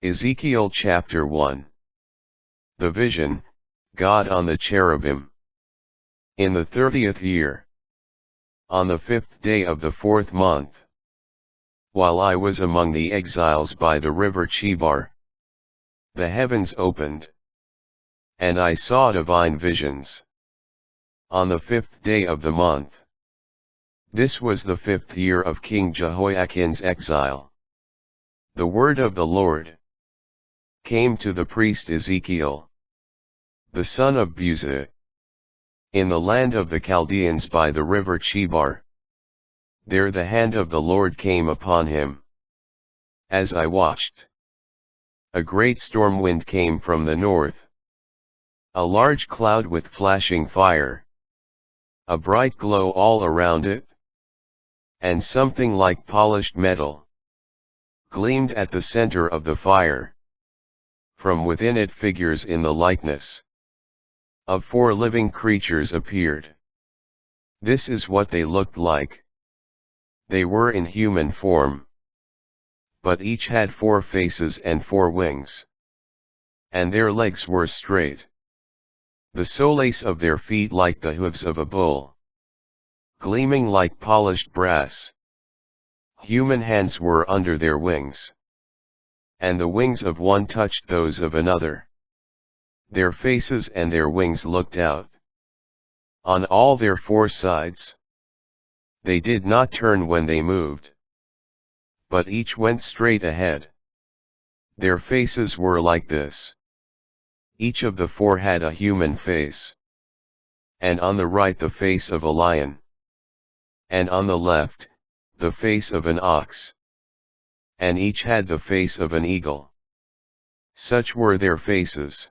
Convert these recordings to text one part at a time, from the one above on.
Ezekiel chapter 1. The vision, God on the cherubim. In the 30th year, on the 5th day of the 4th month, while I was among the exiles by the river Chebar, the heavens opened, and I saw divine visions. On the 5th day of the month, this was the 5th year of King Jehoiachin's exile, the word of the Lord came to the priest Ezekiel, the son of Buzi, in the land of the Chaldeans by the river Chebar. There the hand of the Lord came upon him. As I watched, a great storm wind came from the north, a large cloud with flashing fire, a bright glow all around it, and something like polished metal gleamed at the center of the fire. From within it figures in the likeness of 4 living creatures appeared. This is what they looked like. They were in human form, but each had 4 faces and 4 wings, and their legs were straight. The soles of their feet like the hooves of a bull, gleaming like polished brass. Human hands were under their wings, and the wings of one touched those of another. Their faces and their wings looked out on all their 4 sides. They did not turn when they moved, but each went straight ahead. Their faces were like this. Each of the 4 had a human face, and on the right the face of a lion, and on the left, the face of an ox, and each had the face of an eagle. Such were their faces.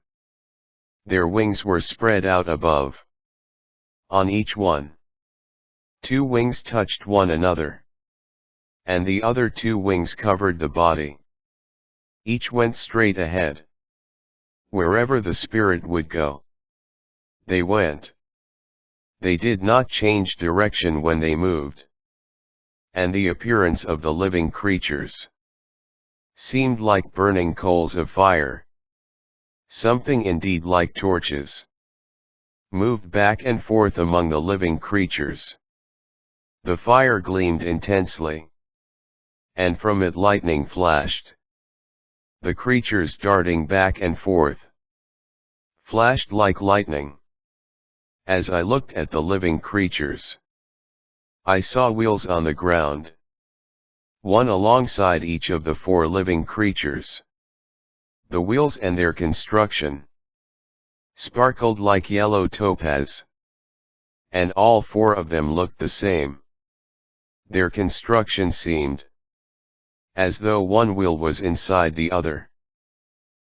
Their wings were spread out above. On each one, 2 wings touched one another, and the other 2 wings covered the body. Each went straight ahead. Wherever the Spirit would go, they went. They did not change direction when they moved. And the appearance of the living creatures seemed like burning coals of fire. Something indeed like torches moved back and forth among the living creatures. The fire gleamed intensely, and from it lightning flashed. The creatures darting back and forth flashed like lightning. As I looked at the living creatures, I saw wheels on the ground, one alongside each of the 4 living creatures. The wheels and their construction sparkled like yellow topaz, and all 4 of them looked the same. Their construction seemed as though one wheel was inside the other.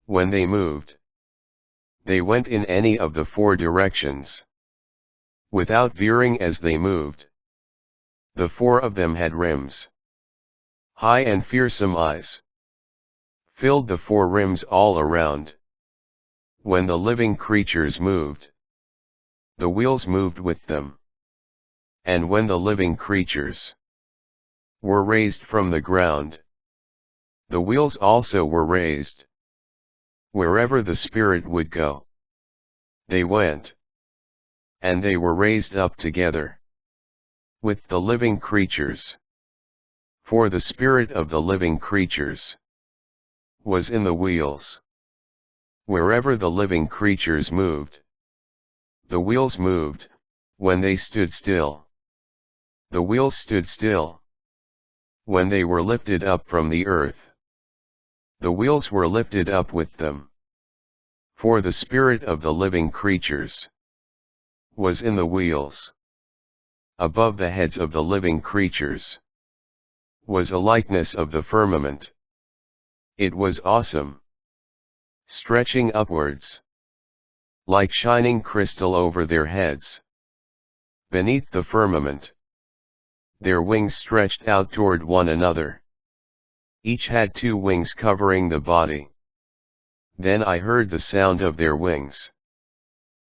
When they moved, they went in any of the 4 directions, without veering as they moved. The 4 of them had rims. High and fearsome eyes filled the 4 rims all around. When the living creatures moved, the wheels moved with them. And when the living creatures were raised from the ground, the wheels also were raised. Wherever the Spirit would go, they went, and they were raised up together with the living creatures. For the spirit of the living creatures was in the wheels. Wherever the living creatures moved, the wheels moved. When they stood still, the wheels stood still. When they were lifted up from the earth, the wheels were lifted up with them. For the spirit of the living creatures was in the wheels. Above the heads of the living creatures was a likeness of the firmament. It was awesome, stretching upwards, like shining crystal over their heads. Beneath the firmament, their wings stretched out toward one another. Each had 2 wings covering the body. Then I heard the sound of their wings,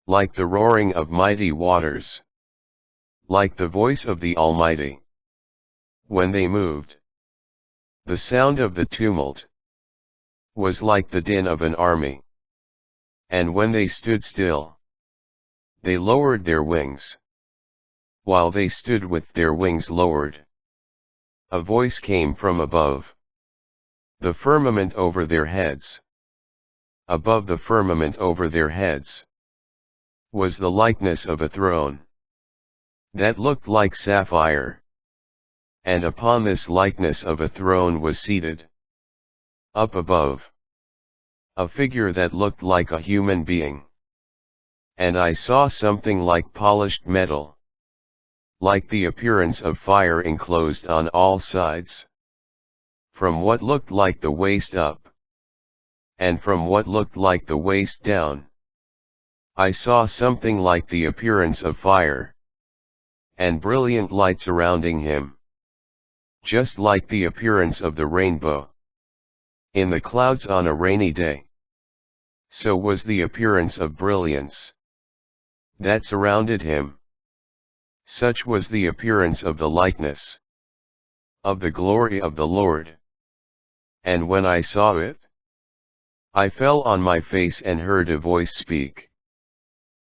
like the roaring of mighty waters, like the voice of the Almighty. When they moved, the sound of the tumult was like the din of an army. And when they stood still, they lowered their wings. While they stood with their wings lowered, a voice came from above the firmament over their heads. Above the firmament over their heads was the likeness of a throne that looked like sapphire, and upon this likeness of a throne was seated, up above, a figure that looked like a human being. And I saw something like polished metal, like the appearance of fire enclosed on all sides, from what looked like the waist up, and from what looked like the waist down. I saw something like the appearance of fire, and brilliant light surrounding him, just like the appearance of the rainbow in the clouds on a rainy day. So was the appearance of brilliance that surrounded him. Such was the appearance of the likeness of the glory of the Lord. And when I saw it, I fell on my face and heard a voice speak